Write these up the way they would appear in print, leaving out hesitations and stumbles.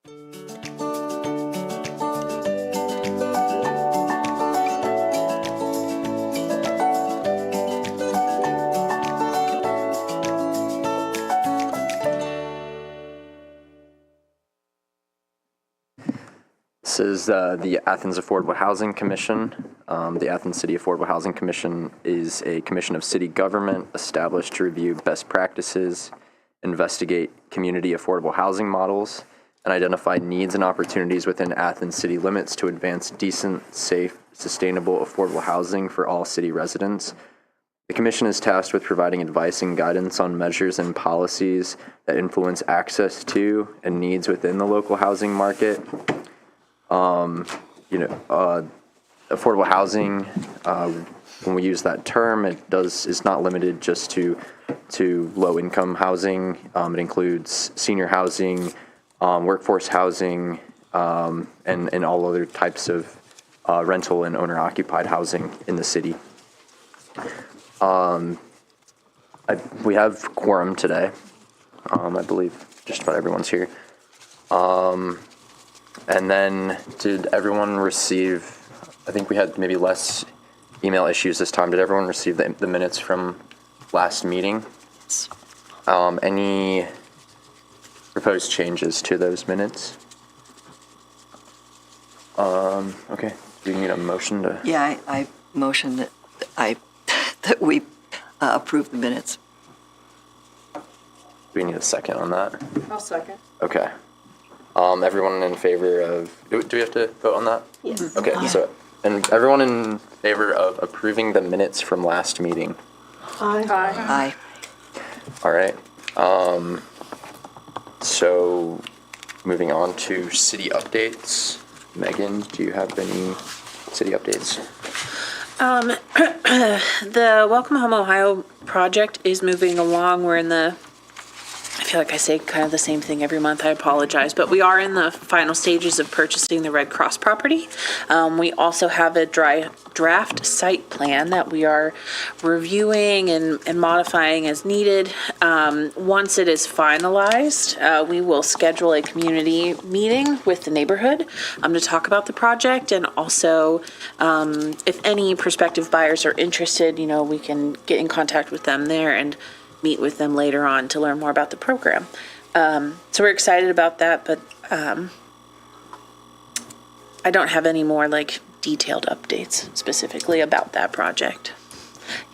This is the Athens Affordable Housing Commission. The Athens City Affordable Housing Commission is a commission of city government established to review best practices, investigate community affordable housing models, and identify needs and opportunities within Athens city limits to advance decent, safe, sustainable, affordable housing for all city residents. The commission is tasked with providing advice and guidance on measures and policies that influence access to and needs within the local housing market. Affordable housing, when we use that term, is not limited just to low-income housing. It includes senior housing, workforce housing, and all other types of rental and owner-occupied housing in the city. We have quorum today. I believe just about everyone's here. And then, did everyone receive, I think we had maybe less email issues this time. Did everyone receive the minutes from last meeting? Any proposed changes to those minutes? Okay. Do you need a motion to? Yeah, I motion that that we approve the minutes. Do we need a second on that? I'll second. Okay. Everyone in favor of, do we have to vote on that? Yes. Okay, Yeah. so, and everyone in favor of approving the minutes from last meeting? Aye. Aye. All right. So, moving on to city updates. Megan, do you have any city updates? The Welcome Home Ohio project is moving along. We're in the, I feel like I say kind of the same thing every month. I apologize, but we are in the final stages of purchasing the Red Cross property. We also have a draft site plan that we are reviewing and modifying as needed. Once it is finalized, we will schedule a community meeting with the neighborhood to talk about the project, and also if any prospective buyers are interested, we can get in contact with them there and meet with them later on to learn more about the program. So we're excited about that, but I don't have any more detailed updates specifically about that project.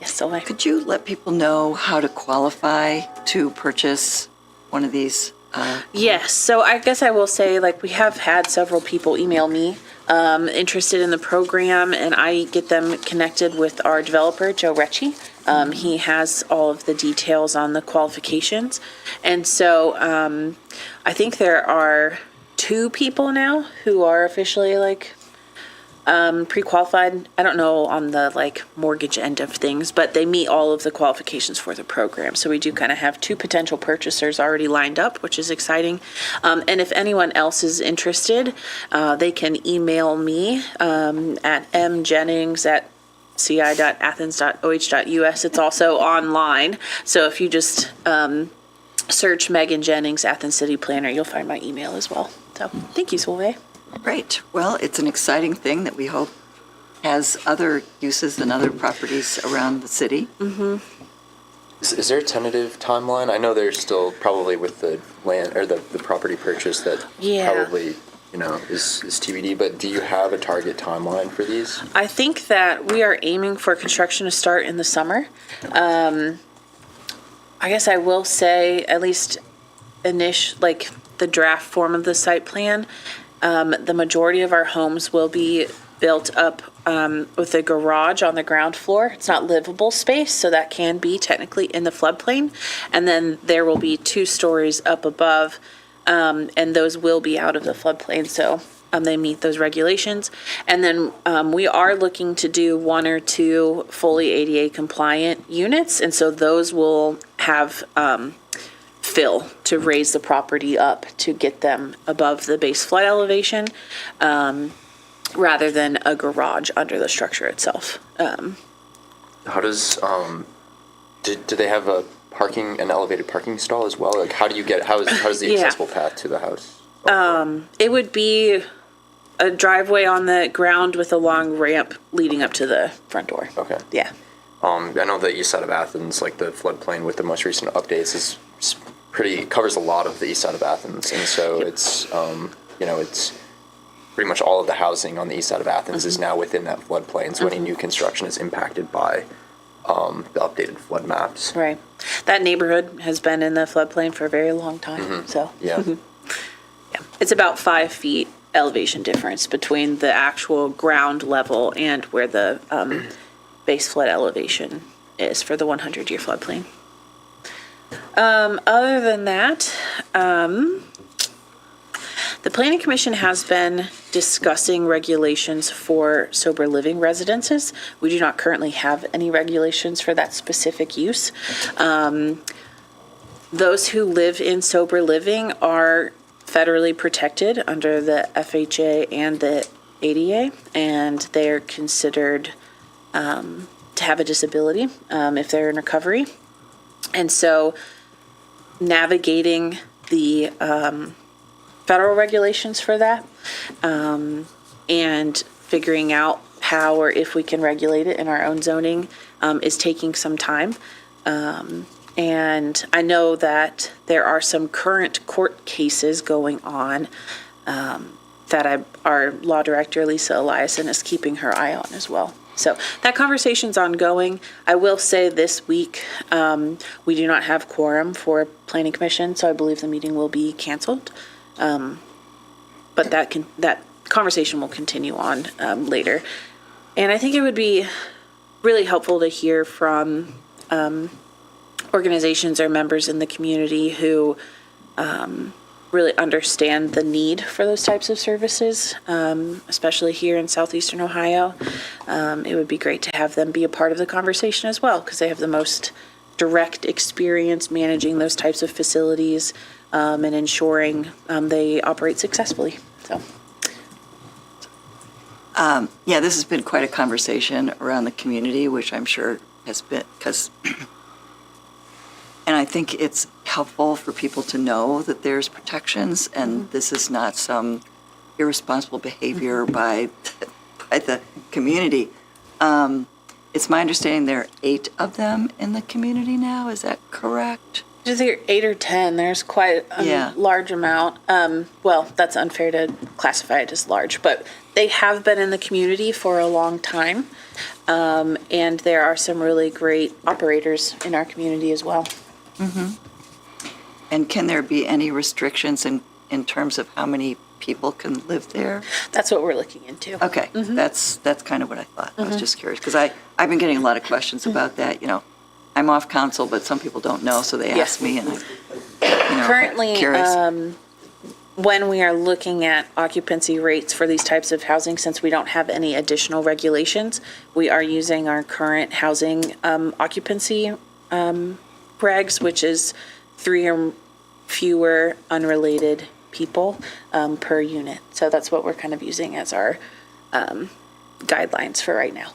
Yes, Sylvia? Could you let people know how to qualify to purchase one of these? Yes, so I guess I will say, we have had several people email me interested in the program, and I get them connected with our developer, Joe Recchi. He has all of the details on the qualifications. And so I think there are 2 people now who are officially pre-qualified. I don't know on the mortgage end of things, but they meet all of the qualifications for the program. So we do kind of have 2 potential purchasers already lined up, which is exciting. And if anyone else is interested, they can email me at mjennings@ci.athens.oh.us. It's also online. So if you just search Megan Jennings, Athens City Planner, you'll find my email as well. So thank you, Solveig. Great. Well, it's an exciting thing that we hope has other uses and other properties around the city. Mm-hmm. Is there a tentative timeline? I know there's still probably with the land or the property purchase that probably is TBD, but do you have a target timeline for these? I think that we are aiming for construction to start in the summer. I guess I will say, at least the draft form of the site plan, the majority of our homes will be built up with a garage on the ground floor. It's not livable space, so that can be technically in the floodplain. And then there will be 2 stories up above, and those will be out of the floodplain, so they meet those regulations. And then we are looking to do 1 or 2 fully ADA compliant units, and so those will have fill to raise the property up to get them above the base flood elevation, rather than a garage under the structure itself. How does do they have an elevated parking stall as well? How do you get how is the accessible path to the house? It would be a driveway on the ground with a long ramp leading up to the front door. Okay. Yeah. I know the east side of Athens, like the floodplain with the most recent updates, is covers a lot of the east side of Athens, and so it's it's pretty much all of the housing on the east side of Athens is now within that floodplain. So any new construction is impacted by the updated flood maps. Right. That neighborhood has been in the floodplain for a very long time. So Yeah. yeah, it's about 5 feet elevation difference between the actual ground level and where the base flood elevation is for the 100-year floodplain. Other than that, the Planning Commission has been discussing regulations for sober living residences. We do not currently have any regulations for that specific use. Those who live in sober living are federally protected under the FHA and the ADA, and they are considered to have a disability if they're in recovery. And so navigating the federal regulations for that and figuring out how or if we can regulate it in our own zoning is taking some time. And I know that there are some current court cases going on that our law director, Lisa Eliason, is keeping her eye on as well. So that conversation's ongoing. I will say this week, we do not have quorum for Planning Commission, so I believe the meeting will be canceled. But that conversation will continue on later. And I think it would be really helpful to hear from organizations or members in the community who really understand the need for those types of services, especially here in southeastern Ohio. It would be great to have them be a part of the conversation as well, because they have the most direct experience managing those types of facilities and ensuring they operate successfully. So. Yeah, this has been quite a conversation around the community, which I'm sure has been, and I think it's helpful for people to know that there's protections, and this is not some irresponsible behavior by the community. It's my understanding there are 8 of them in the community now. Is that correct? Is there 8 or 10? There's quite a large amount. Well, that's unfair to classify it as large, but they have been in the community for a long time. And there are some really great operators in our community as well. Mm-hmm. And can there be any restrictions in terms of how many people can live there? That's what we're looking into. Okay, that's kind of what I thought. I was just curious, because I've been getting a lot of questions about that. I'm off council, but some people don't know, so they ask me, and I'm currently curious. When we are looking at occupancy rates for these types of housing, since we don't have any additional regulations, we are using our current housing occupancy regs, which is 3 or fewer unrelated people per unit. So that's what we're kind of using as our guidelines for right now.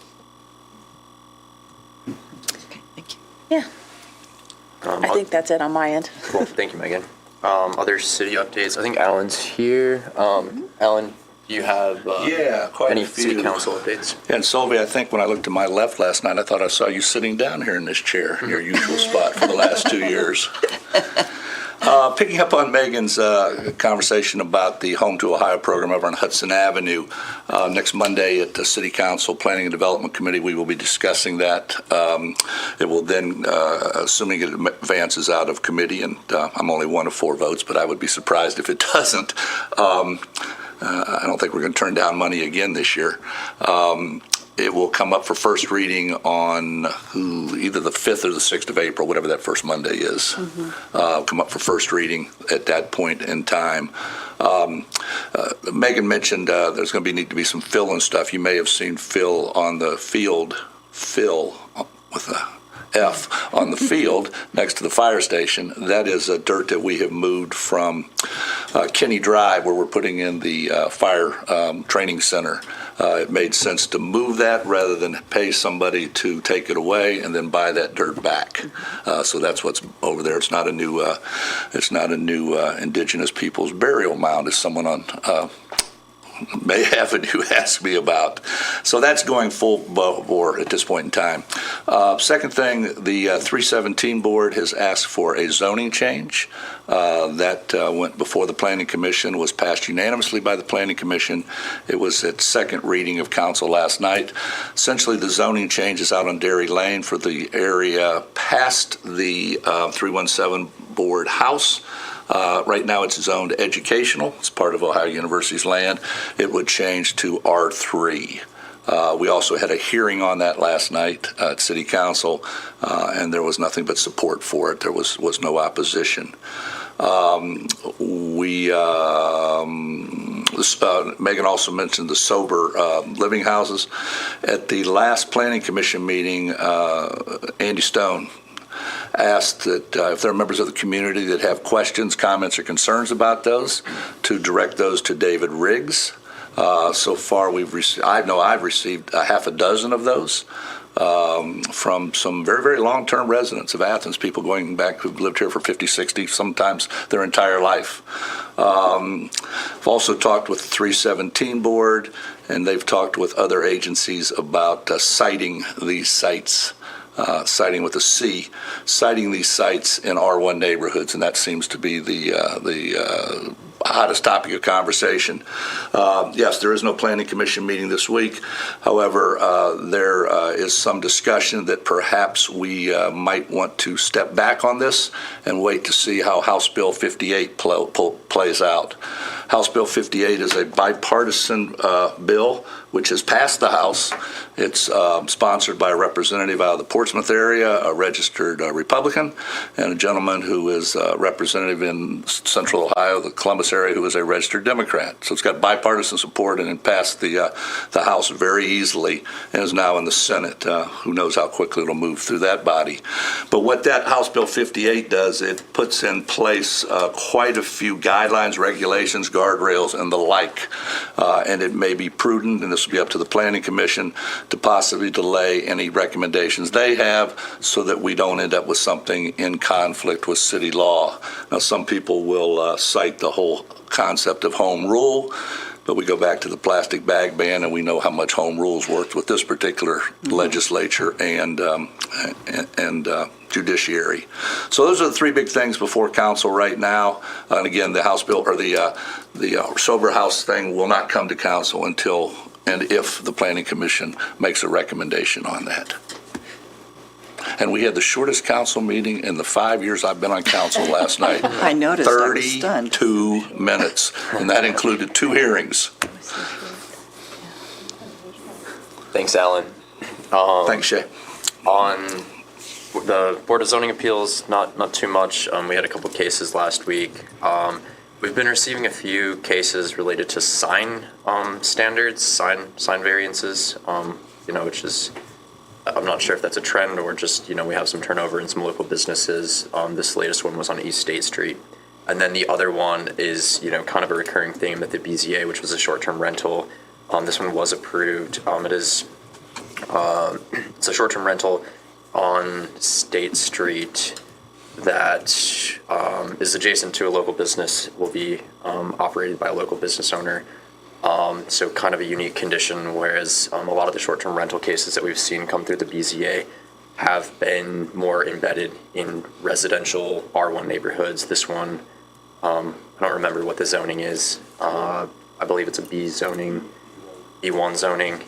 Okay, thank you. Yeah. I think that's it on my end. Cool. Thank you, Megan. Other city updates. I think Alan's here. Alan, do you have quite any a few. city council updates? And Sylvia, I think when I looked to my left last night, I thought I saw you sitting down here in this chair, in your usual spot for the last 2 years. Picking up on Megan's conversation about the Home to Ohio program over on Hudson Avenue, next Monday at the City Council Planning and Development Committee, we will be discussing that. It will then, assuming it advances out of committee, and I'm only 1 of 4 votes, but I would be surprised if it doesn't. I don't think we're going to turn down money again this year. It will come up for first reading on either the 5th or the 6th of April, whatever that first Monday is. Come up for first reading at that point in time. Megan mentioned there's going to need to be some fill and stuff. You may have seen Phil on the field, Phil with a F on the field next to the fire station. That is dirt that we have moved from Kinney Drive, where we're putting in the fire training center. It made sense to move that rather than pay somebody to take it away and then buy that dirt back. So that's what's over there. It's not a new indigenous people's burial mound, as someone on May Avenue asked me about. So that's going full bore at this point in time. Second thing, the 317 board has asked for a zoning change. That went before the Planning Commission, was passed unanimously by the Planning Commission. It was at second reading of council last night. Essentially, the zoning change is out on Dairy Lane for the area past the 317 board house. Right now it's zoned educational. It's part of Ohio University's land. It would change to R3. We also had a hearing on that last night at City Council, and there was nothing but support for it. There was no opposition. Megan also mentioned the sober living houses. At the last Planning Commission meeting, Andy Stone asked that if there are members of the community that have questions, comments, or concerns about those, to direct those to David Riggs. So far, I've received a half a dozen of those from some very, very long-term residents of Athens, people going back who've lived here for 50, 60, sometimes their entire life. I've also talked with the 317 board, and they've talked with other agencies about citing these sites. Citing with a C, citing these sites in R1 neighborhoods, and that seems to be the hottest topic of conversation. Yes, there is no Planning Commission meeting this week. However, there is some discussion that perhaps we might want to step back on this and wait to see how House Bill 58 plays out. House Bill 58 is a bipartisan bill which has passed the House. It's sponsored by a representative out of the Portsmouth area, a registered Republican, and a gentleman who is a representative in Central Ohio, the Columbus area, who is a registered Democrat. So it's got bipartisan support, and it passed the House very easily and is now in the Senate. Who knows how quickly it'll move through that body. But what that House Bill 58 does, it puts in place quite a few guidelines, regulations, guardrails, and the like. And it may be prudent, and this will be up to the Planning Commission, to possibly delay any recommendations they have so that we don't end up with something in conflict with city law. Now, some people will cite the whole concept of home rule, but we go back to the plastic bag ban, and we know how much home rules worked with this particular legislature and judiciary. So those are the three big things before council right now. And again, the House bill, or the sober house thing, will not come to council until and if the Planning Commission makes a recommendation on that. And we had the shortest council meeting in the 5 years I've been on council last night. I noticed. I was stunned. 32 minutes, and that included 2 hearings. Thanks, Alan. Thanks, Shay. On the Board of Zoning Appeals, not too much. We had a couple cases last week. We've been receiving a few cases related to sign standards, sign variances, which is, I'm not sure if that's a trend or just, we have some turnover in some local businesses. This latest one was on East State Street. And then the other one is, kind of a recurring theme at the BZA, which was a short-term rental. This one was approved. It's a short-term rental on State Street that is adjacent to a local business, will be operated by a local business owner. So kind of a unique condition, whereas a lot of the short-term rental cases that we've seen come through the BZA have been more embedded in residential R1 neighborhoods. This one, I don't remember what the zoning is. I believe it's a B zoning, B1 zoning.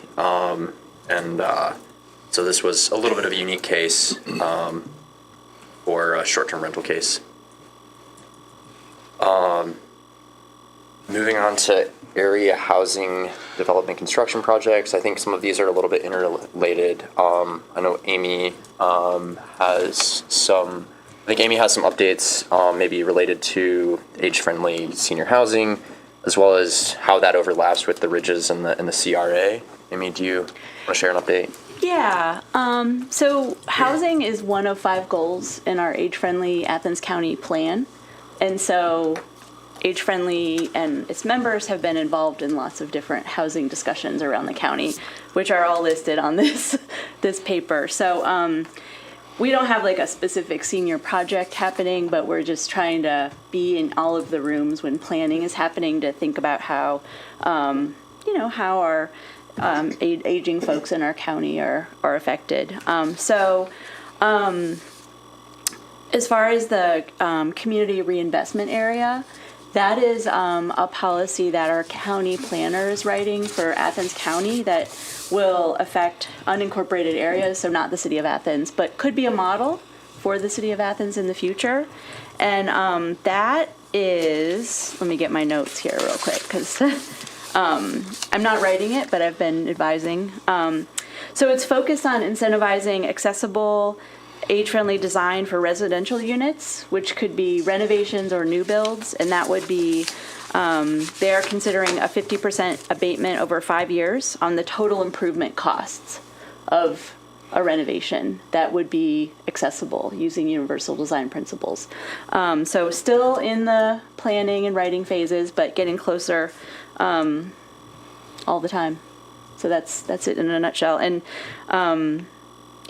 So this was a little bit of a unique case for a short-term rental case. Moving on to area housing development construction projects. I think some of these are a little bit interrelated. I know Amy has some updates maybe related to age-friendly senior housing, as well as how that overlaps with the Ridges and the CRA. Amy, do you want to share an update? Yeah. So housing is one of 5 goals in our age-friendly Athens County plan. And so age-friendly and its members have been involved in lots of different housing discussions around the county, which are all listed on this paper. So we don't have like a specific senior project happening, but we're just trying to be in all of the rooms when planning is happening to think about how, how our aging folks in our county are affected. As far as the community reinvestment area, that is a policy that our county planner is writing for Athens County that will affect unincorporated areas, so not the city of Athens, but could be a model for the city of Athens in the future. And that is, let me get my notes here real quick, because I'm not writing it, but I've been advising. So it's focused on incentivizing accessible, age-friendly design for residential units, which could be renovations or new builds, and that would be, they are considering a 50% abatement over 5 years on the total improvement costs of a renovation that would be accessible using universal design principles. So still in the planning and writing phases, but getting closer all the time. So that's it in a nutshell. And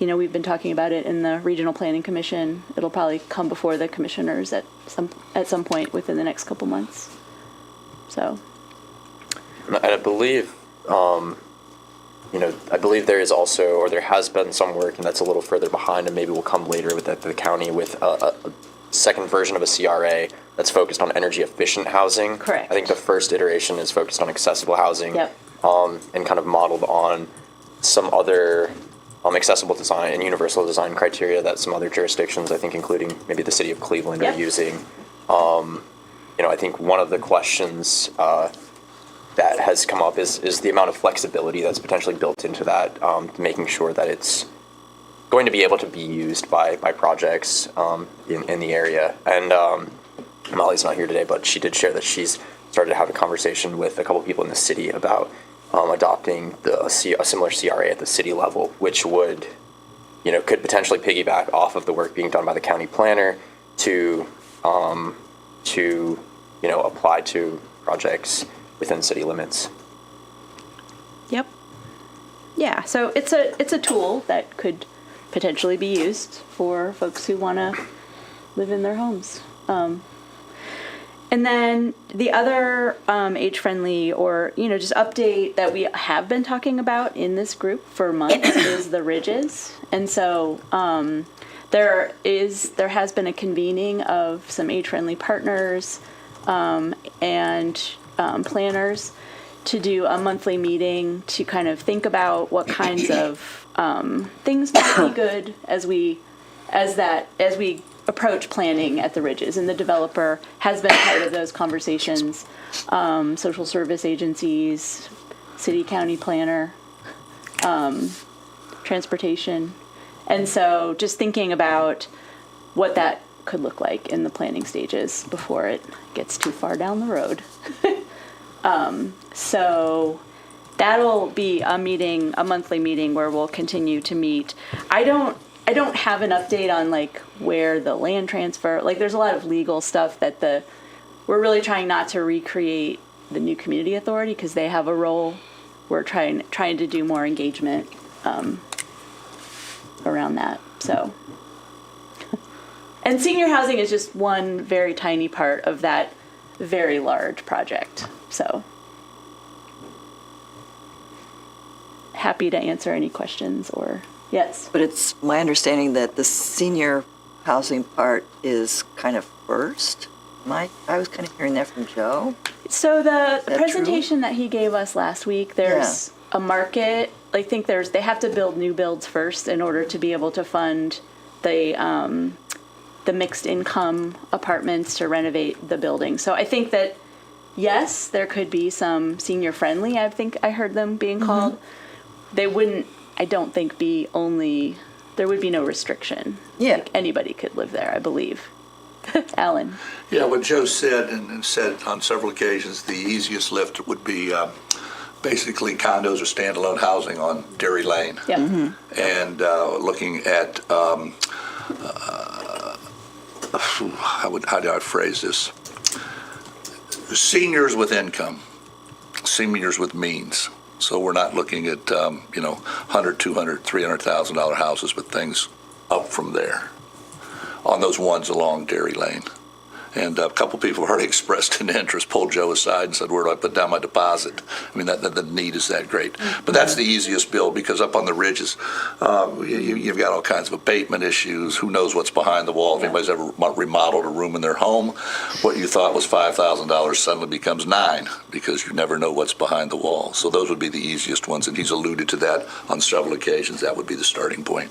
we've been talking about it in the Regional Planning Commission. It'll probably come before the commissioners at some point within the next couple months. So. And I believe, I believe there is also, or there has been some work, and that's a little further behind, and maybe will come later with the county with a second version of a CRA that's focused on energy efficient housing. Correct. I think the first iteration is focused on accessible housing. Yep. And kind of modeled on some other accessible design and universal design criteria that some other jurisdictions, I think including maybe the city of Cleveland, Yep. are using. I think one of the questions that has come up is the amount of flexibility that's potentially built into that, making sure that it's going to be able to be used by projects in the area. And Molly's not here today, but she did share that she's started to have a conversation with a couple people in the city about adopting a similar CRA at the city level, which would, could potentially piggyback off of the work being done by the county planner to apply to projects within city limits. Yep. Yeah. So it's a tool that could potentially be used for folks who want to live in their homes. And then the other age-friendly or, just update that we have been talking about in this group for months is the ridges. And so there has been a convening of some age-friendly partners and planners to do a monthly meeting to kind of think about what kinds of things might be good as we approach planning at the ridges, and the developer has been part of those conversations. Social service agencies, city, county planner, transportation, and so just thinking about what that could look like in the planning stages before it gets too far down the road. So that'll be a monthly meeting where we'll continue to meet. I don't have an update on where the land transfer, there's a lot of legal stuff that we're really trying not to recreate the new community authority because they have a role. We're trying to do more engagement around that. So, and senior housing is just one very tiny part of that very large project. So, happy to answer any questions or yes. But it's my understanding that the senior housing part is kind of first. I was kind of hearing that from Joe. So the that presentation that he gave us last week, there's a market. I think they have to build new builds first in order to be able to fund the mixed income apartments to renovate the building. So I think that yes, there could be some senior friendly. I think I heard them being called. They wouldn't. I don't think there would be no restriction. Yeah. Anybody could live there, I believe. Alan. Yeah, what Joe said and said on several occasions, the easiest lift would be basically condos or standalone housing on Dairy Lane. Yep. And looking at, how do I phrase this? Seniors with income, seniors with means. So we're not looking at, $100, $200, $300,000 houses, but things up from there on those ones along Dairy Lane. And a couple people have already expressed an interest, pulled Joe aside and said, where do I put down my deposit? I mean, the need is that great. But that's the easiest bill, because up on the ridges, you've got all kinds of abatement issues. Who knows what's behind the wall? If anybody's ever remodeled a room in their home, what you thought was $5,000 suddenly becomes $9,000, because you never know what's behind the wall. So those would be the easiest ones, and he's alluded to that on several occasions. That would be the starting point.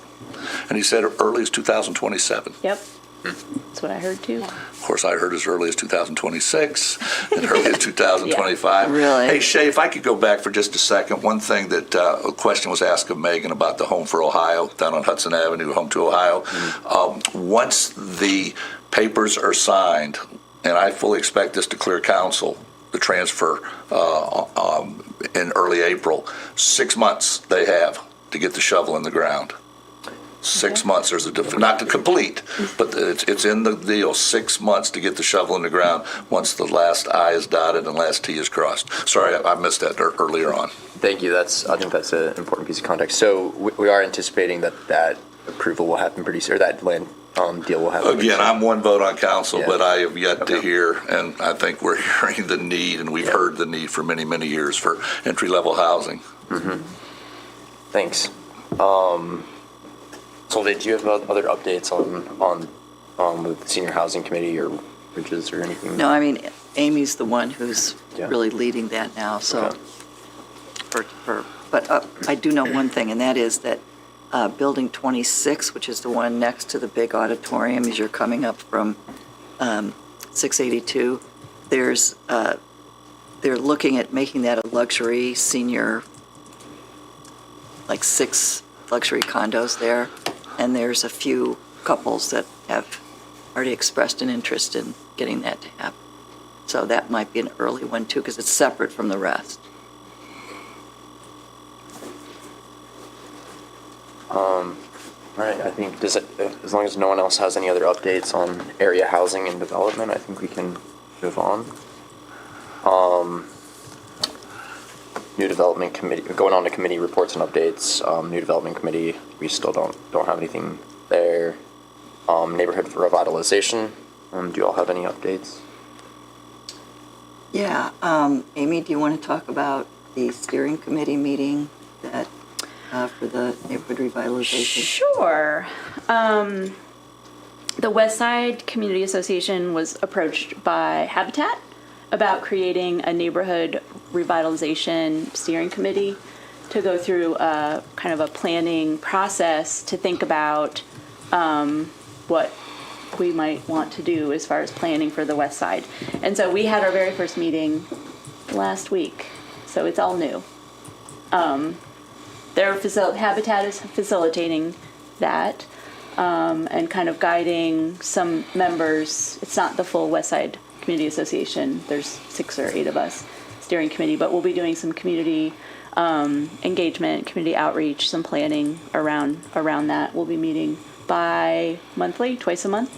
And he said early as 2027. Yep. That's what I heard too. Of course, I heard as early as 2026 and early as 2025. Really? Hey, Shay, if I could go back for just a second. One thing that a question was asked of Megan about the Home for Ohio down on Hudson Avenue, Home to Ohio. Once the papers are signed, and I fully expect this to clear council, the transfer in early April, 6 months they have to get the shovel in the ground. 6 months, there's not to complete, but it's in the deal, 6 months to get the shovel in the ground once the last I is dotted and last T is crossed. Sorry, I missed that earlier on. Thank you. I think that's an important piece of context. So we are anticipating that approval will happen pretty soon, or that land deal will happen. Again, I'm one vote on council, Yeah. but I have yet to hear, and I think we're hearing the need, and we've heard the need for many, many years for entry-level housing. Thanks. Solveig, do you have other updates on with the senior housing committee or bridges or anything? No, I mean, Amy's the one who's Yeah. really leading that now, so. Okay. But I do know one thing, and that is that Building 26, which is the one next to the big auditorium as you're coming up from 682, they're looking at making that a luxury senior, like 6 luxury condos there. And there's a few couples that have already expressed an interest in getting that to happen. So that might be an early one too, because it's separate from the rest. All right, I think as long as no one else has any other updates on area housing and development, I think we can move on. New development committee, going on to committee reports and updates. New development committee, we still don't have anything there. Neighborhood revitalization, do you all have any updates? Yeah, Amy, do you want to talk about the steering committee meeting that, for the neighborhood revitalization? Sure. The West Side Community Association was approached by Habitat about creating a neighborhood revitalization steering committee to go through a kind of a planning process to think about what we might want to do as far as planning for the West Side. And so we had our very first meeting last week, so it's all new. Habitat is facilitating that and kind of guiding some members. It's not the full West Side Community Association. There's 6 or 8 of us steering committee, but we'll be doing some community engagement, community outreach, some planning around that. We'll be meeting bi-monthly, twice a month.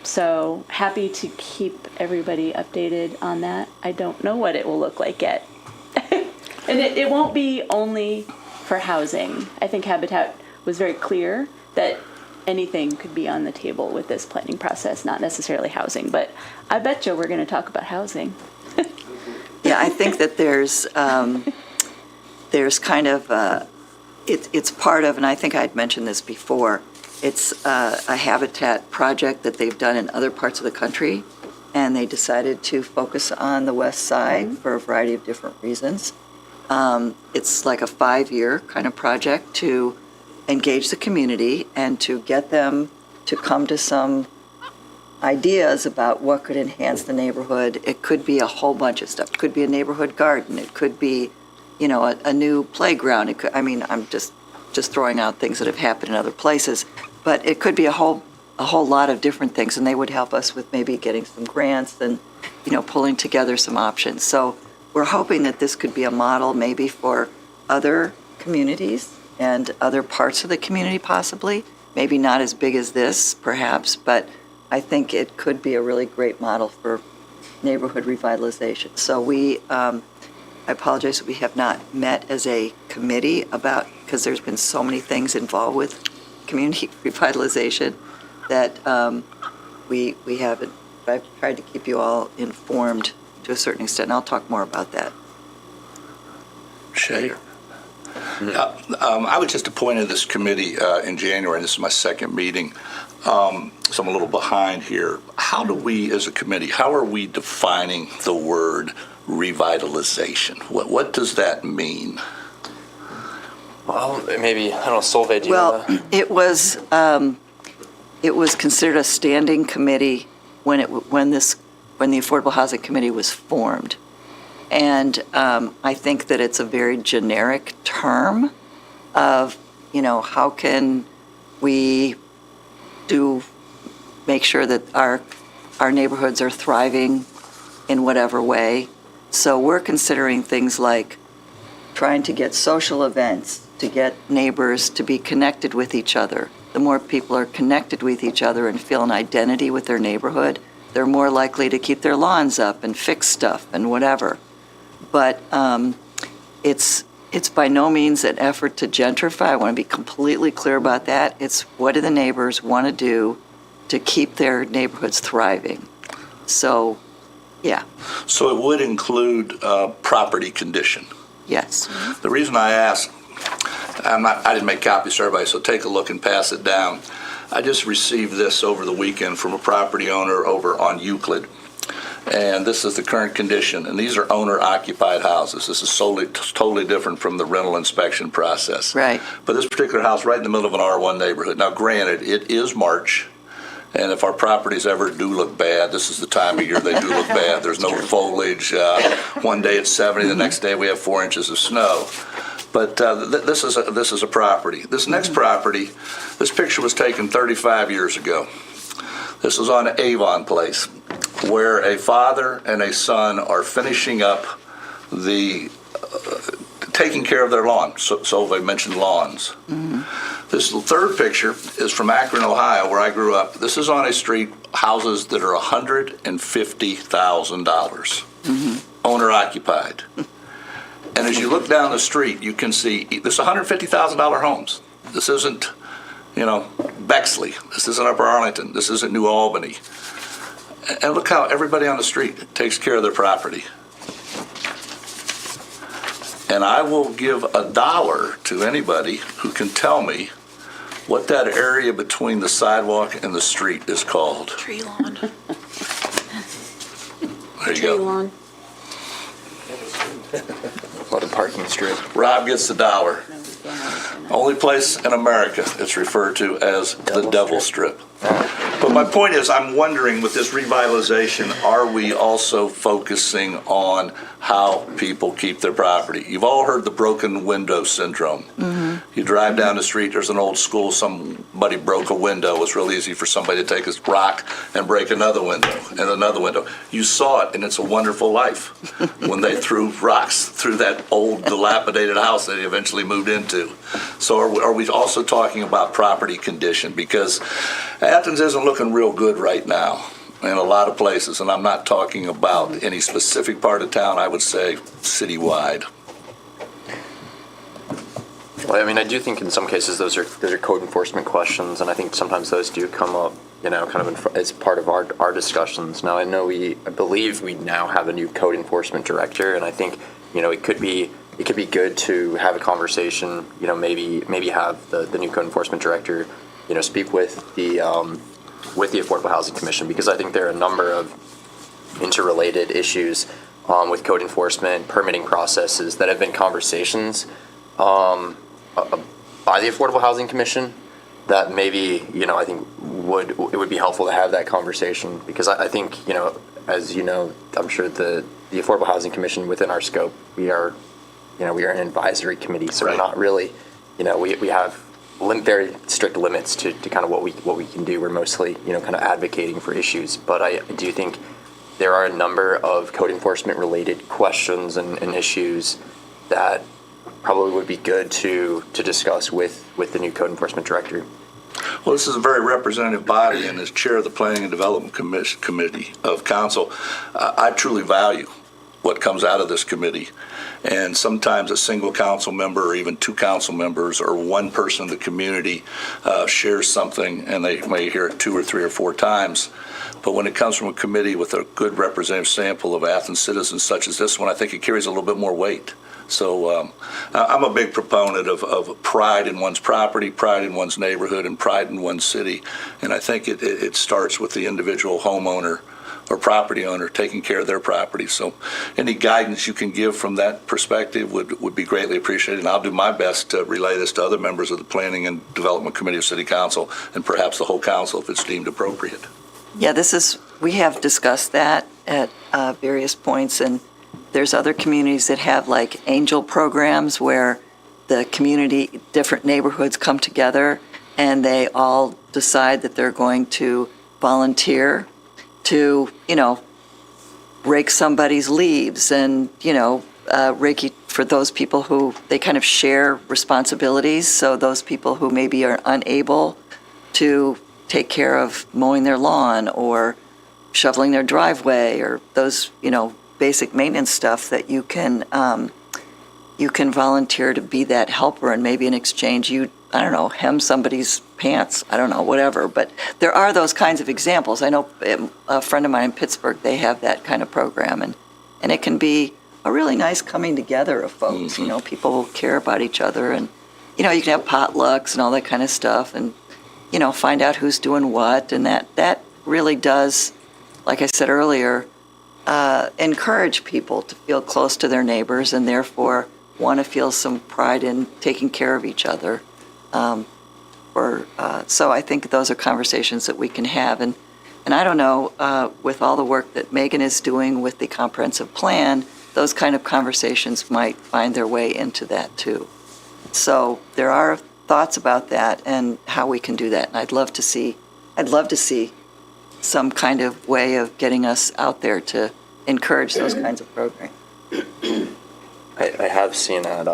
So happy to keep everybody updated on that. I don't know what it will look like yet. And it won't be only for housing. I think Habitat was very clear that anything could be on the table with this planning process, not necessarily housing. But I bet you we're going to talk about housing. Yeah, I think that there's kind of, it's part of, and I think I'd mentioned this before, it's a Habitat project that they've done in other parts of the country, and they decided to focus on the West Side for a variety of different reasons. It's like a 5-year kind of project to engage the community and to get them to come to some ideas about what could enhance the neighborhood. It could be a whole bunch of stuff. It could be a neighborhood garden. It could be, a new playground. It could, I'm just throwing out things that have happened in other places, but it could be a whole lot of different things, and they would help us with maybe getting some grants and, pulling together some options. So we're hoping that this could be a model maybe for other communities and other parts of the community possibly. Maybe not as big as this, perhaps, but I think it could be a really great model for neighborhood revitalization. So I apologize that we have not met as a committee because there's been so many things involved with community revitalization that we haven't. But I've tried to keep you all informed to a certain extent, and I'll talk more about that. Shay. I was just appointed this committee in January, and this is my second meeting, so I'm a little behind here. How do we, as a committee, how are we defining the word revitalization? What does that mean? Well, maybe, I don't know, Solveig, do you Well, wanna- it was considered a standing committee when the Affordable Housing Committee was formed. And I think that it's a very generic term of, how can we make sure that our neighborhoods are thriving in whatever way. So we're considering things like trying to get social events, to get neighbors to be connected with each other. The more people are connected with each other and feel an identity with their neighborhood, they're more likely to keep their lawns up and fix stuff and whatever. But it's by no means an effort to gentrify. I want to be completely clear about that. It's what do the neighbors want to do to keep their neighborhoods thriving. So, yeah, So it would include property condition. yes. The reason I ask, I didn't make copies for everybody, so take a look and pass it down. I just received this over the weekend from a property owner over on Euclid. And this is the current condition, and these are owner-occupied houses. This is totally different from the rental inspection process. Right. But this particular house, right in the middle of an R1 neighborhood. Now, granted, it is March, and if our properties ever do look bad, this is the time of year they do look bad. There's no foliage. One day it's 70, the next day we have 4 inches of snow. But this is a property. This next property, this picture was taken 35 years ago. This was on Avon Place, where a father and a son are finishing up taking care of their lawn. So they mentioned lawns. Mm-hmm. This third picture is from Akron, Ohio, where I grew up. This is on a street, houses that are $150,000, owner occupied. And as you look down the street, you can see this $150,000 homes. This isn't, Bexley. This isn't Upper Arlington. This isn't New Albany. And look how everybody on the street takes care of their property. And I will give $1 to anybody who can tell me what that area between the sidewalk and the street is called. Tree lawn. There you Tree go. lawn. What a parking strip. Rob gets $1. Only place in America it's referred to as the Devil Strip. But my point is, I'm wondering with this revitalization, are we also focusing on how people keep their property? You've all heard the broken window syndrome. Mm-hmm. You drive down the street, there's an old school, somebody broke a window. It was real easy for somebody to take a rock and break another window and another window. You saw it, and It's a Wonderful Life when they threw rocks through that old dilapidated house that they eventually moved into. So are we also talking about property condition? Because Athens isn't looking real good right now in a lot of places, and I'm not talking about any specific part of town. I would say citywide. Well, I mean, I do think in some cases those are code enforcement questions, and I think sometimes those do come up, kind of as part of our discussions. Now, I believe we now have a new code enforcement director, and I think, it could be good to have a conversation, maybe have the new code enforcement director, speak with the Affordable Housing Commission, because I think there are a number of interrelated issues with code enforcement, permitting processes that have been conversations by the Affordable Housing Commission that maybe, I think it would be helpful to have that conversation, because I think, as I'm sure the Affordable Housing Commission, within our scope, we are an advisory committee, so Right. we're not really, we have very strict limits to kind of what we can do. We're mostly, kind of advocating for issues, but I do think, there are a number of code enforcement related questions and issues that probably would be good to discuss with the new code enforcement director. Well, this is a very representative body, and as chair of the Planning and Development Committee of Council, I truly value what comes out of this committee. And sometimes a single council member or even two council members or one person in the community shares something, and they may hear it 2 or 3 or 4 times. But when it comes from a committee with a good representative sample of Athens citizens such as this one, I think it carries a little bit more weight. So I'm a big proponent of pride in one's property, pride in one's neighborhood, and pride in one's city. And I think it starts with the individual homeowner or property owner taking care of their property. So any guidance you can give from that perspective would be greatly appreciated. And I'll do my best to relay this to other members of the Planning and Development Committee of City Council and perhaps the whole council if it's deemed appropriate. Yeah, we have discussed that at various points, and there's other communities that have like angel programs where the community, different neighborhoods come together and they all decide that they're going to volunteer to, rake somebody's leaves and, Reiki for those people who they kind of share responsibilities. So those people who maybe are unable to take care of mowing their lawn or shoveling their driveway or those, basic maintenance stuff that you can volunteer to be that helper, and maybe in exchange hem somebody's pants, whatever. But there are those kinds of examples. I know a friend of mine in Pittsburgh, they have that kind of program, and it can be a really nice coming together of folks. Mm-hmm. People care about each other, and you can have potlucks and all that kind of stuff, and find out who's doing what, and that really does, like I said earlier, encourage people to feel close to their neighbors and therefore want to feel some pride in taking care of each other. So I think those are conversations that we can have. And I don't know, with all the work that Megan is doing with the comprehensive plan, those kind of conversations might find their way into that too. So there are thoughts about that and how we can do that. And I'd love to see some kind of way of getting us out there to encourage those kinds of programs. I have seen at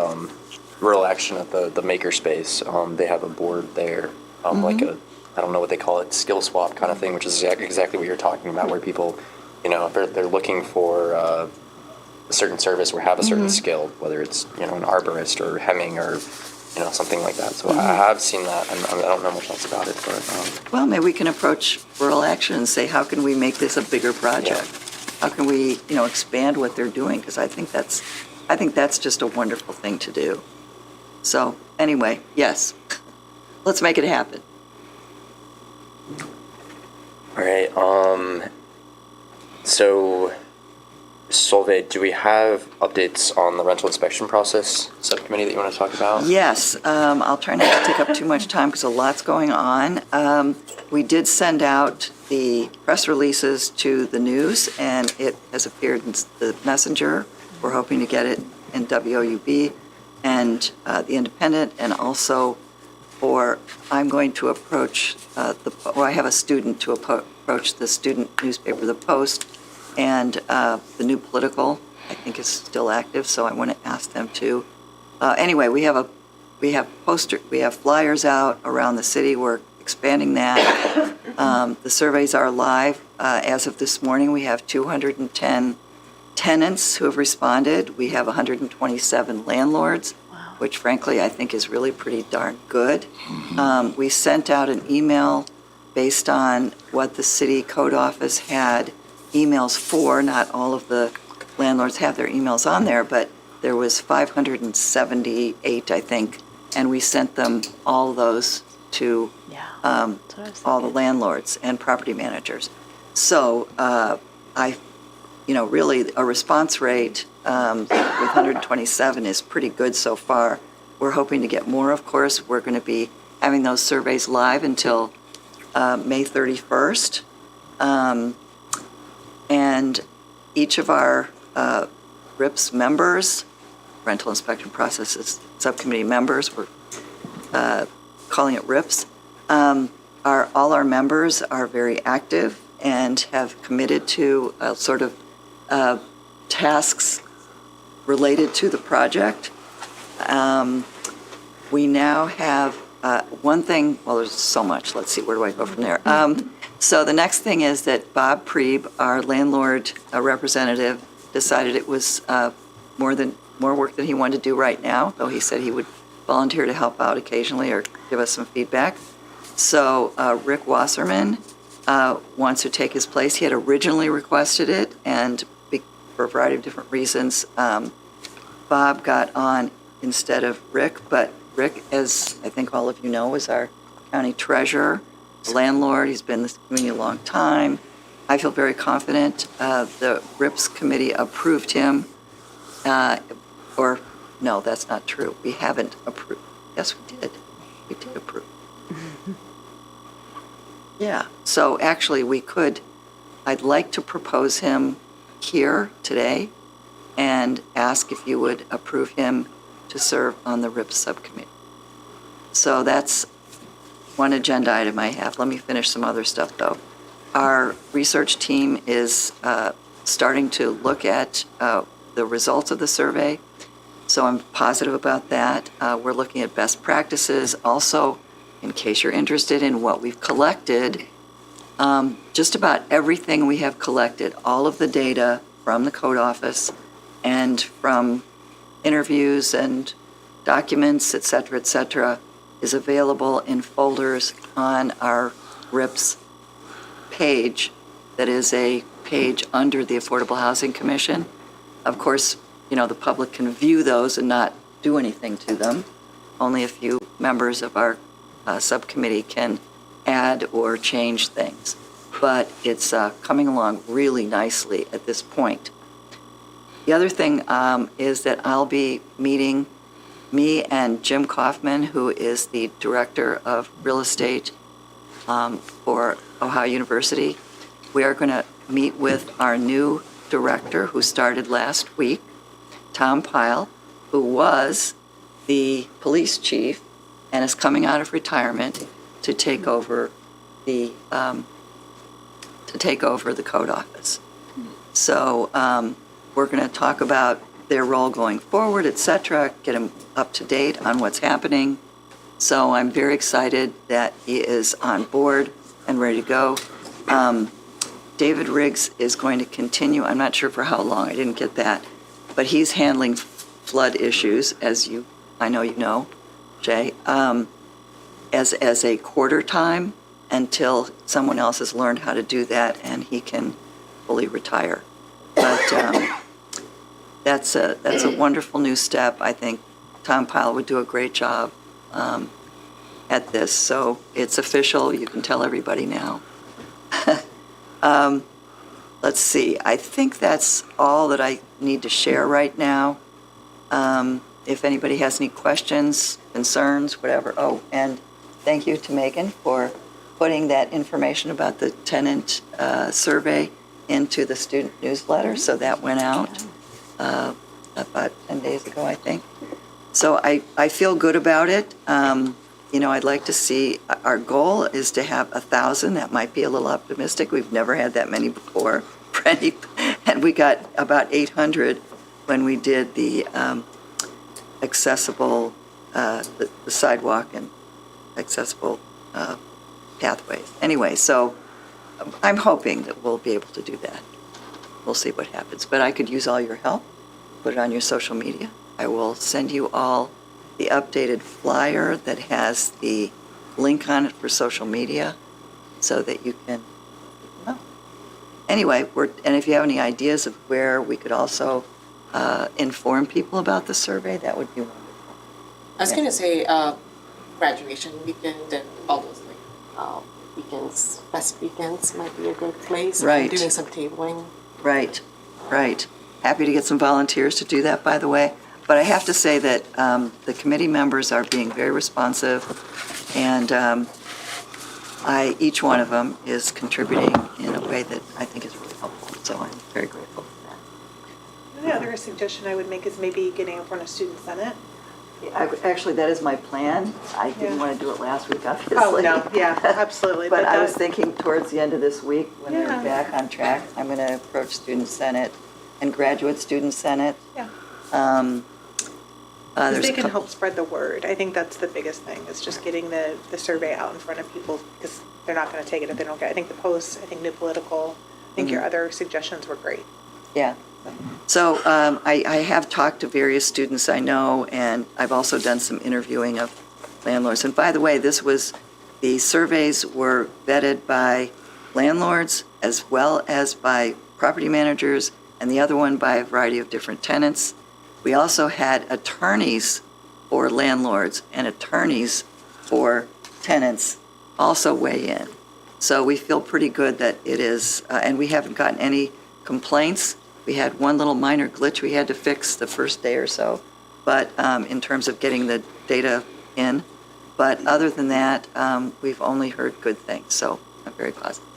Rural Action at the Makerspace, they have a board there, like I don't know what they call it, skill swap kind of thing, which is exactly what you're talking about, where people, if they're looking for a certain service or have a certain skill, whether it's, an arborist or hemming or, something like that. So I have seen that, and I don't know much else about it, but. Well, maybe we can approach Rural Action and say, how can we make this a bigger project? How can we, expand what they're doing? Because I think that's just a wonderful thing to do. So anyway, yes, let's make it happen. All right. So, Solveig, do we have updates on the rental inspection process subcommittee that you want to talk about? Yes, I'll try not to take up too much time because a lot's going on. We did send out the press releases to the news, and it has appeared in the Messenger. We're hoping to get it in WOUB and the Independent, and also I'm going to approach I have a student to approach the student newspaper, The Post, and the New Political, I think, is still active, so I want to ask them to. Anyway, we have flyers out around the city. We're expanding that. The surveys are live. As of this morning, we have 210 tenants who have responded. We have 127 landlords, which frankly I think is really pretty darn good. We sent out an email based on what the city code office had emails for. Not all of the landlords have their emails on there, but there was 578, I think, and we sent them all those to all the landlords and property managers. So really a response rate with 127 is pretty good so far. We're hoping to get more, of course. We're going to be having those surveys live until May 31st. And each of our RIPS members, Rental Inspection Processes Subcommittee members, we're calling it RIPS, all our members are very active and have committed to sort of tasks related to the project. We now have one thing, well, there's so much. Let's see, where do I go from there? So the next thing is that Bob Prieb, our landlord representative, decided it was more work than he wanted to do right now, though he said he would volunteer to help out occasionally or give us some feedback. So Rick Wasserman wants to take his place. He had originally requested it, and for a variety of different reasons, Bob got on instead of Rick. But Rick, as I think all of you know, is our county treasurer, landlord. He's been in this community a long time. I feel very confident. The RIPS committee approved him, or no, that's not true. We haven't approved. Yes, we did. We did approve. Yeah, so actually I'd like to propose him here today and ask if you would approve him to serve on the RIPS subcommittee. So that's one agenda item I have. Let me finish some other stuff, though. Our research team is starting to look at the results of the survey, so I'm positive about that. We're looking at best practices. Also, in case you're interested in what we've collected, just about everything we have collected, all of the data from the code office and from interviews and documents, et cetera, is available in folders on our RIPS page that is a page under the Affordable Housing Commission. Of course, the public can view those and not do anything to them. Only a few members of our subcommittee can add or change things. But it's coming along really nicely at this point. The other thing is that I'll be meeting me and Jim Kaufman, who is the director of real estate for Ohio University. We are going to meet with our new director who started last week, Tom Pyle, who was the police chief and is coming out of retirement to take over the code office. So we're going to talk about their role going forward, et cetera, get them up to date on what's happening. So I'm very excited that he is on board and ready to go. David Riggs is going to continue. I'm not sure for how long. I didn't get that. But he's handling flood issues, as I know you know, Jay, as a quarter time until someone else has learned how to do that and he can fully retire. But that's a wonderful new step. I think Tom Pyle would do a great job at this. So it's official. You can tell everybody now. Let's see. I think that's all that I need to share right now. If anybody has any questions, concerns, whatever. Oh, and thank you to Megan for putting that information about the tenant survey into the student newsletter. So that went out about 10 days ago, I think. So I feel good about it. I'd like to see, our goal is to have 1,000. That might be a little optimistic. We've never had that many before, and we got about 800 when we did the accessible, the sidewalk and accessible pathways. Anyway, so I'm hoping that we'll be able to do that. We'll see what happens. But I could use all your help. Put it on your social media. I will send you all the updated flyer that has the link on it for social media so that you can, well, anyway, and if you have any ideas of where we could also inform people about the survey, that would be wonderful. I was going to say graduation weekend and all those weekends, fest weekends might be a good place. Right. Doing some tabling. Right. Happy to get some volunteers to do that, by the way. But I have to say that the committee members are being very responsive, and each one of them is contributing in a way that I think is really helpful. So I'm very grateful for that. The other suggestion I would make is maybe getting in front of Student Senate Actually, that is my plan. I didn't want to do it last week, obviously. Oh, no, yeah, absolutely. But I that- was thinking towards the end of this week, when they're Yeah. back on track, I'm going to approach Student Senate and Graduate Student Senate. Yeah. There's Because they a can couple- help spread the word. I think that's the biggest thing, is just getting the survey out in front of people, because they're not going to take it if they don't get it. I think the posts, I think New Political, I think your other suggestions were great. Yeah. So I have talked to various students I know, and I've also done some interviewing of landlords. And by the way, the surveys were vetted by landlords as well as by property managers, and the other one by a variety of different tenants. We also had attorneys for landlords and attorneys for tenants also weigh in. So we feel pretty good that it is, and we haven't gotten any complaints. We had one little minor glitch we had to fix the first day or so, but in terms of getting the data in. But other than that, we've only heard good things, so I'm very positive.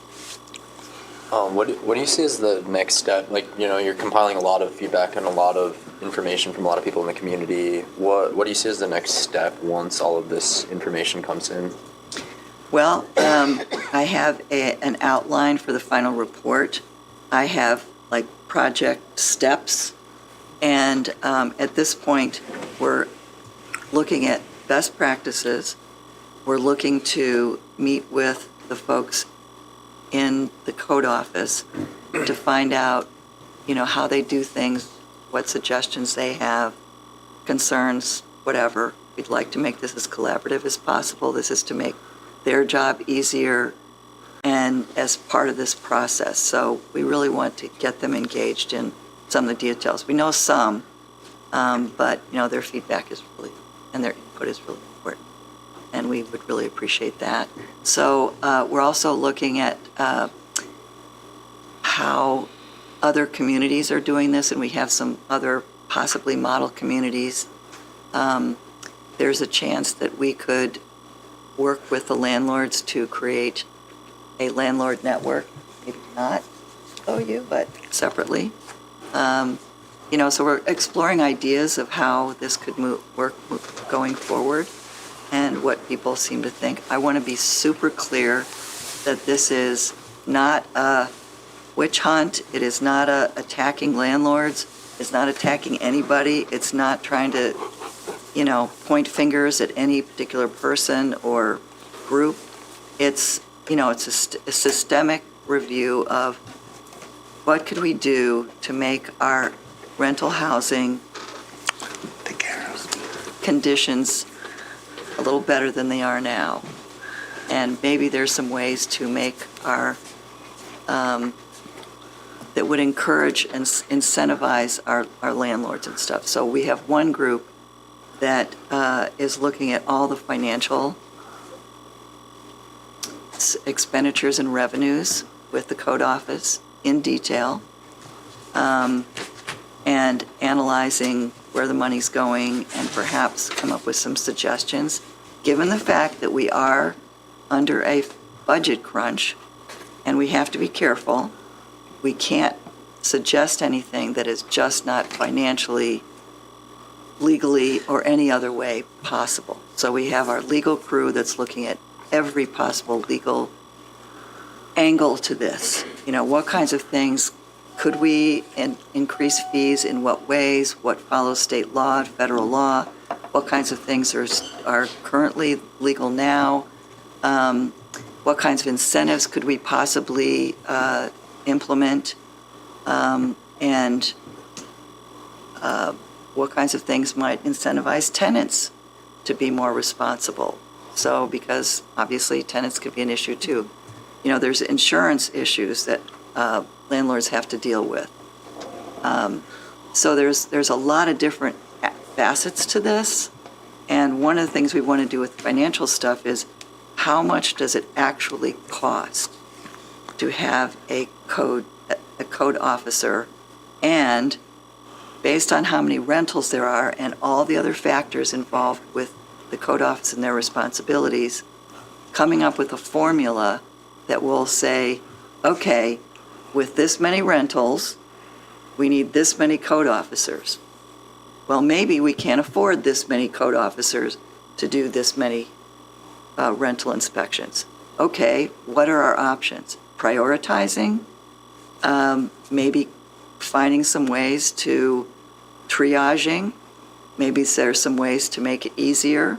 What do you see as the next step? Like, you're compiling a lot of feedback and a lot of information from a lot of people in the community. What do you see as the next step once all of this information comes in? Well, I have an outline for the final report. I have like project steps, and at this point, we're looking at best practices. We're looking to meet with the folks in the code office to find out, how they do things, what suggestions they have, concerns, whatever. We'd like to make this as collaborative as possible. This is to make their job easier and as part of this process. So we really want to get them engaged in some of the details. We know some, but, their feedback is really, and their input is really important. And we would really appreciate that. So we're also looking at how other communities are doing this, and we have some other possibly model communities. There's a chance that we could work with the landlords to create a landlord network, maybe not OU, but separately. So we're exploring ideas of how this could work going forward and what people seem to think. I want to be super clear that this is not a witch hunt. It is not attacking landlords. It's not attacking anybody. It's not trying to, point fingers at any particular person or group. It's, it's a systemic review of what could we do to make our rental housing conditions a little better than they are now. And maybe there's some ways to make our, that would encourage and incentivize our landlords and stuff. So we have one group that is looking at all the financial expenditures and revenues with the code office in detail, and analyzing where the money's going and perhaps come up with some suggestions. Given the fact that we are under a budget crunch and we have to be careful, we can't suggest anything that is just not financially, legally, or any other way possible. So we have our legal crew that's looking at every possible legal angle to this. What kinds of things could we increase fees, in what ways, what follows state law, federal law, what kinds of things are currently legal now, what kinds of incentives could we possibly implement, and what kinds of things might incentivize tenants to be more responsible. So, because obviously tenants could be an issue too. There's insurance issues that landlords have to deal with. So there's a lot of different facets to this. And one of the things we want to do with financial stuff is how much does it actually cost to have a code officer, and based on how many rentals there are and all the other factors involved with the code office and their responsibilities, coming up with a formula that will say, okay, with this many rentals, we need this many code officers. well, maybe we can't afford this many code officers to do this many rental inspections. Okay, what are our options? Prioritizing, maybe finding some ways to triaging, maybe there's some ways to make it easier.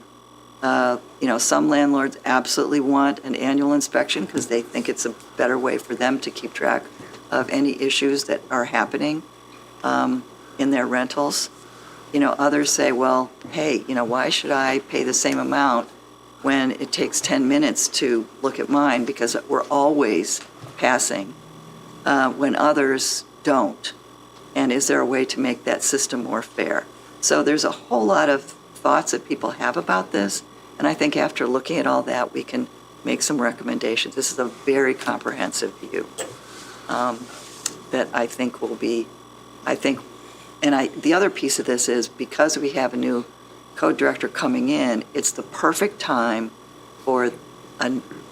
Some landlords absolutely want an annual inspection because they think it's a better way for them to keep track of any issues that are happening in their rentals. Others say, well, hey, why should I pay the same amount when it takes 10 minutes to look at mine because we're always passing when others don't? And is there a way to make that system more fair? So there's a whole lot of thoughts that people have about this, and I think after looking at all that, we can make some recommendations. This is a very comprehensive view that I think will be, the other piece of this is because we have a new code director coming in, it's the perfect time to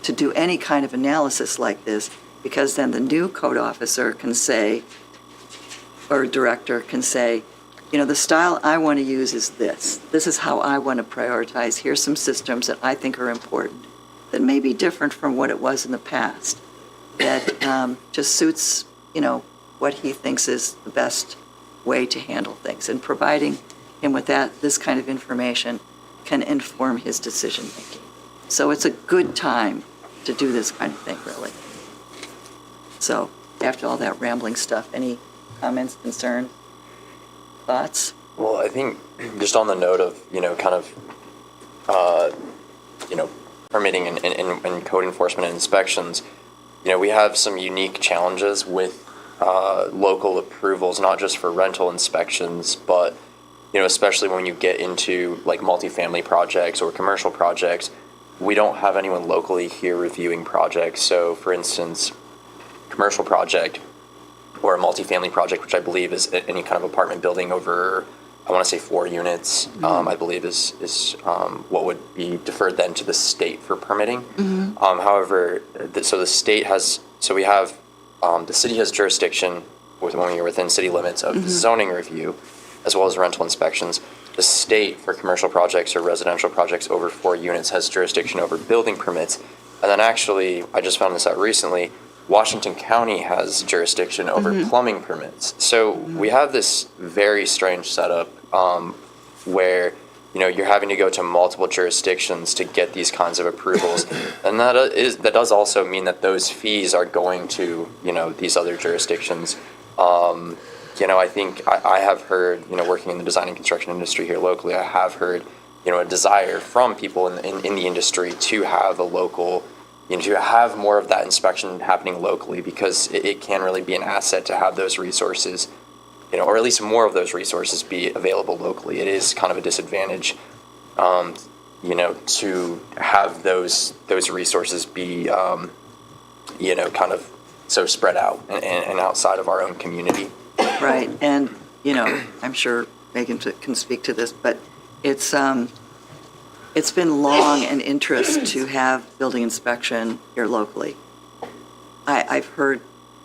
do any kind of analysis like this, because then the new code officer can say, or director can say, the style I want to use is this. This is how I want to prioritize. Here's some systems that I think are important that may be different from what it was in the past, that just suits, what he thinks is the best way to handle things. And providing him with this kind of information can inform his decision-making. So it's a good time to do this kind of thing, really. So after all that rambling stuff, any comments, concerns, thoughts? Well, I think just on the note of, permitting and code enforcement and inspections, we have some unique challenges with local approvals, not just for rental inspections, but, especially when you get into like multifamily projects or commercial projects, we don't have anyone locally here reviewing projects. So for instance, commercial project or a multifamily project, which I believe is any kind of apartment building over, I want to say 4 units, I believe is what would be deferred then to the state for permitting. However, so the state has, so we have, the city has jurisdiction when you're within city limits of zoning review, as well as rental inspections. The state for commercial projects or residential projects over 4 units has jurisdiction over building permits. And then actually, I just found this out recently, Washington County has jurisdiction over plumbing permits. So we have this very strange setup where, you're having to go to multiple jurisdictions to get these kinds of approvals. And that does also mean that those fees are going to, these other jurisdictions. I think I have heard, working in the design and construction industry here locally, I have heard, a desire from people in the industry to have a local, to have more of that inspection happening locally, because it can really be an asset to have those resources, or at least more of those resources be available locally. It is kind of a disadvantage, to have those resources be, kind of so spread out and outside of our own community. Right, and, I'm sure Megan can speak to this, but it's been long an interest to have building inspection here locally. I've heard,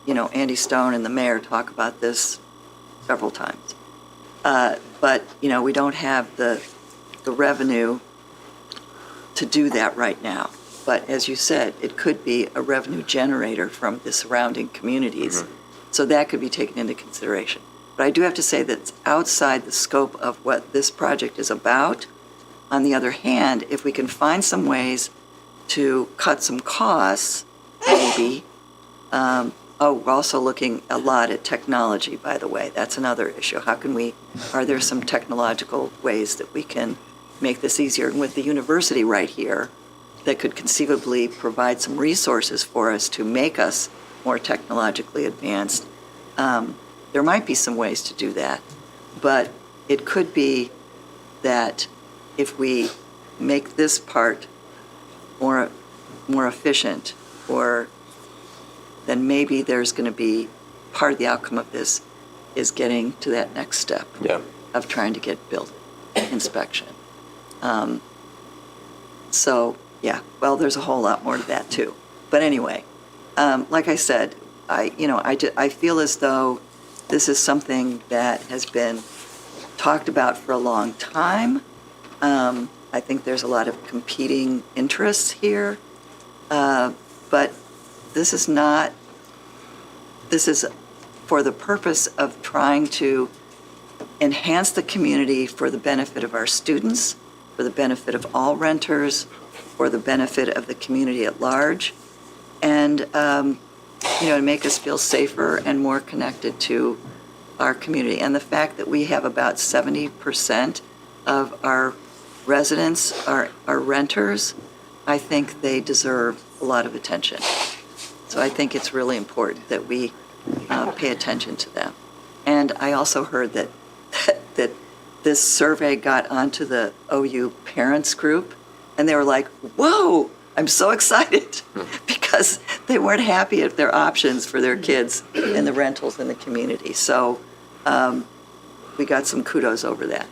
Andy Stone and the mayor talk about this several times. But, we don't have the revenue to do that right now. But as you said, it could be a revenue generator from the surrounding communities. So that could be taken into consideration. But I do have to say that it's outside the scope of what this project is about. On the other hand, if we can find some ways to cut some costs, maybe. We're also looking a lot at technology, by the way. That's another issue. Are there some technological ways that we can make this easier? And with the university right here, that could conceivably provide some resources for us to make us more technologically advanced. There might be some ways to do that, but it could be that if we make this part more efficient, then maybe there's going to be part of the outcome of this is getting to that next step of trying to get building inspection. There's a whole lot more to that too. But anyway, like I said, I feel as though this is something that has been talked about for a long time. I think there's a lot of competing interests here. But this is for the purpose of trying to enhance the community for the benefit of our students, for the benefit of all renters, for the benefit of the community at large, and to make us feel safer and more connected to our community. And the fact that we have about 70% of our residents are renters, I think they deserve a lot of attention. So I think it's really important that we pay attention to them. And I also heard that this survey got onto the OU parents group, and they were like, whoa, I'm so excited, because they weren't happy at their options for their kids in the rentals in the community. So we got some kudos over that.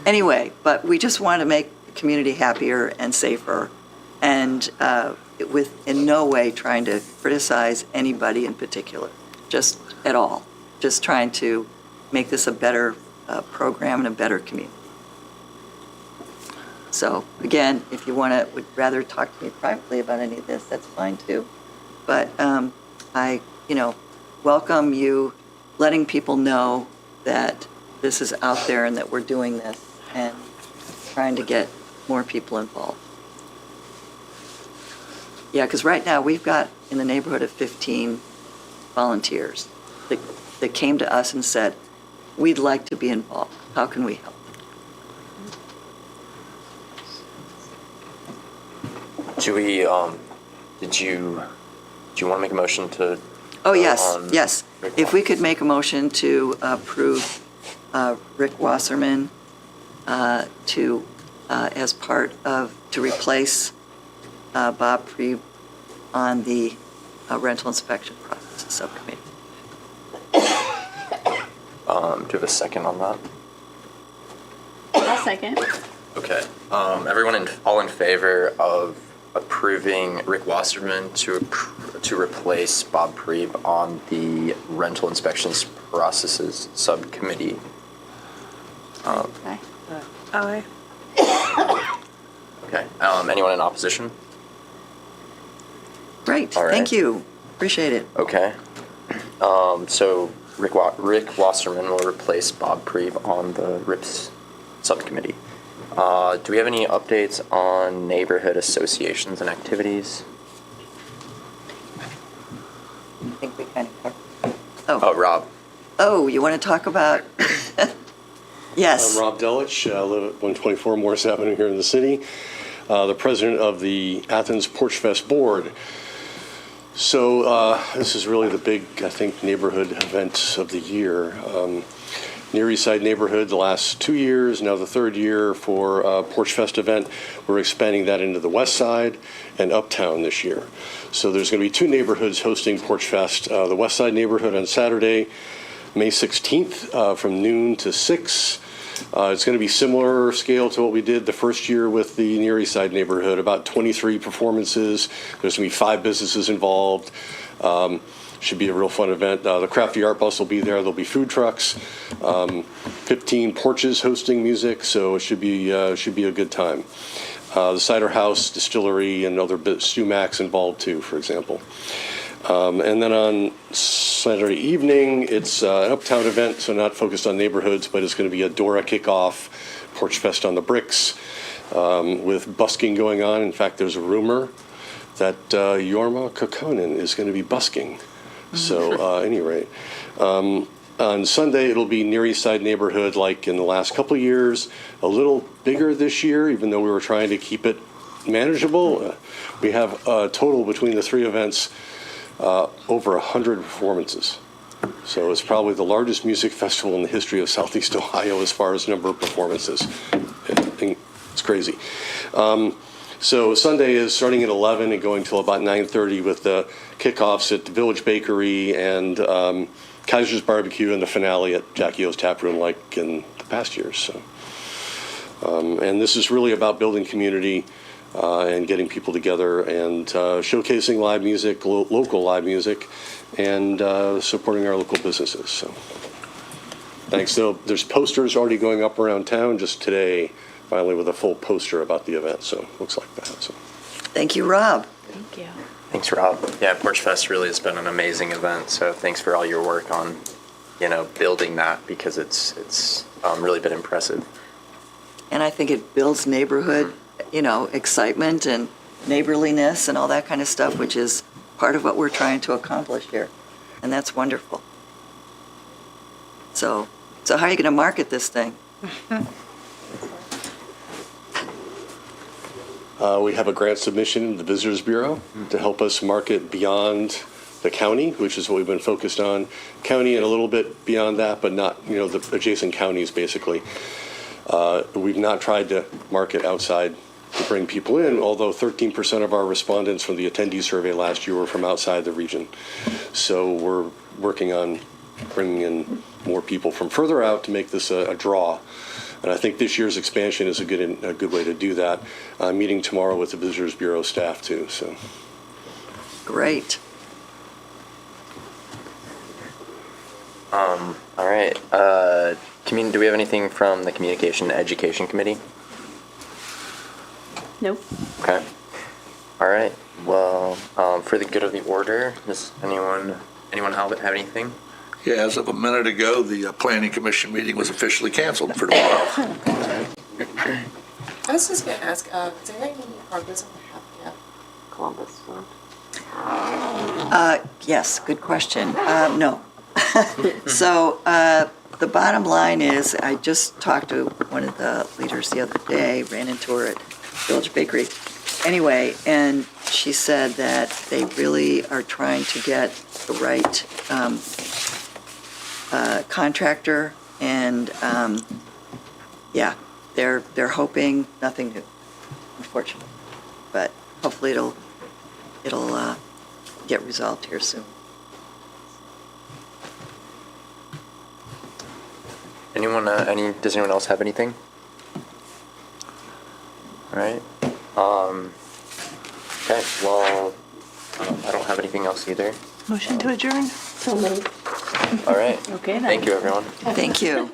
Anyway, but we just want to make the community happier and safer, and with in no way trying to criticize anybody in particular, just at all. Just trying to make this a better program and a better community. So again, if you would rather talk to me privately about any of this, that's fine too. But I welcome you letting people know that this is out there and that we're doing this and trying to get more people involved. Yeah, because right now we've got in the neighborhood of 15 volunteers that came to us and said, we'd like to be involved. How can we help? Do we, do you want to make a motion to? Oh, yes, on yes. Rick If we could make a motion to approve Rick Wasserman to replace Bob Prieb on the rental inspection process subcommittee. Do you have a second on that? I'll second. Okay. Everyone all in favor of approving Rick Wasserman to replace Bob Prieb on the rental inspections processes subcommittee? Okay. Aye. Okay. Anyone in opposition? Great, All right. thank you. Appreciate it. Okay. So Rick Wasserman will replace Bob Prieb on the RIPS subcommittee. Do we have any updates on neighborhood associations and activities? I think we kind of covered. Oh, Rob. Oh, you want to talk about? Yes. I'm Rob Delich. I live at 124 Morris Avenue here in the city. The president of the Athens Porch Fest board. So this is really the big, I think, neighborhood event of the year. Near East Side neighborhood the last 2 years, now the third year for Porch Fest event. We're expanding that into the West Side and Uptown this year. So there's going to be two neighborhoods hosting Porch Fest. The West Side neighborhood on Saturday, May 16th from noon to 6. It's going to be similar scale to what we did the first year with the Near East Side neighborhood, about 23 performances. There's going to be 5 businesses involved. Should be a real fun event. The Crafty Art Bus will be there. There'll be food trucks, 15 porches hosting music, so it should be a good time. The Cider House, Distillery, and other Sumacs involved too, for example. And then on Saturday evening, it's an Uptown event, so not focused on neighborhoods, but it's going to be a Dora kickoff, Porch Fest on the Bricks, with busking going on. In fact, there's a rumor that Jorma Kokkonen is going to be busking. So, any rate. On Sunday, it'll be Near East Side neighborhood like in the last couple of years, a little bigger this year, even though we were trying to keep it manageable. We have a total between the 3 events over 100 performances. So it's probably the largest music festival in the history of Southeast Ohio as far as number of performances. It's crazy. So Sunday is starting at 11 and going till about 9:30 with the kickoffs at the Village Bakery and Kaiser's Barbecue and the finale at Jackie O's Tap Room like in the past years. So, and this is really about building community and getting people together and showcasing live music, local live music, and supporting our local businesses. So. Thanks. So there's posters already going up around town just today, finally with a full poster about the event. So looks like that. So Thank you, Rob. Thank you. Thanks, Rob. Yeah, Porch Fest really has been an amazing event. So thanks for all your work on, building that, because it's really been impressive. And I think it builds neighborhood, excitement and neighborliness and all that kind of stuff, which is part of what we're trying to accomplish here. And that's wonderful. So how are you going to market this thing? we have a grant submission to the Visitors Bureau to help us market beyond the county, which is what we've been focused on. County and a little bit beyond that, but not, the adjacent counties, basically. We've not tried to market outside to bring people in, although 13% of our respondents from the attendee survey last year were from outside the region. So we're working on bringing in more people from further out to make this a draw. And I think this year's expansion is a good way to do that. I'm meeting tomorrow with the Visitors Bureau staff too. So Great. All right. Do we have anything from the Communication and Education Committee? Nope. Okay. All right. Well, for the good of the order, does anyone have anything? Yeah, as of a minute ago, the Planning Commission meeting was officially canceled for tomorrow. I was just gonna ask, is there any progress on the Happy Gap Columbus one? Yes, good question. No. So the bottom line is, I just talked to one of the leaders the other day, ran into her at Village Bakery. Anyway, and she said that they really are trying to get the right contractor, and yeah, they're hoping nothing new, unfortunately, but hopefully it'll get resolved here soon. Does anyone else have anything? All right. Okay. Well, I don't have anything else either. Motion to adjourn? So moved. All right. Okay, then. Thank you, everyone. Thank you.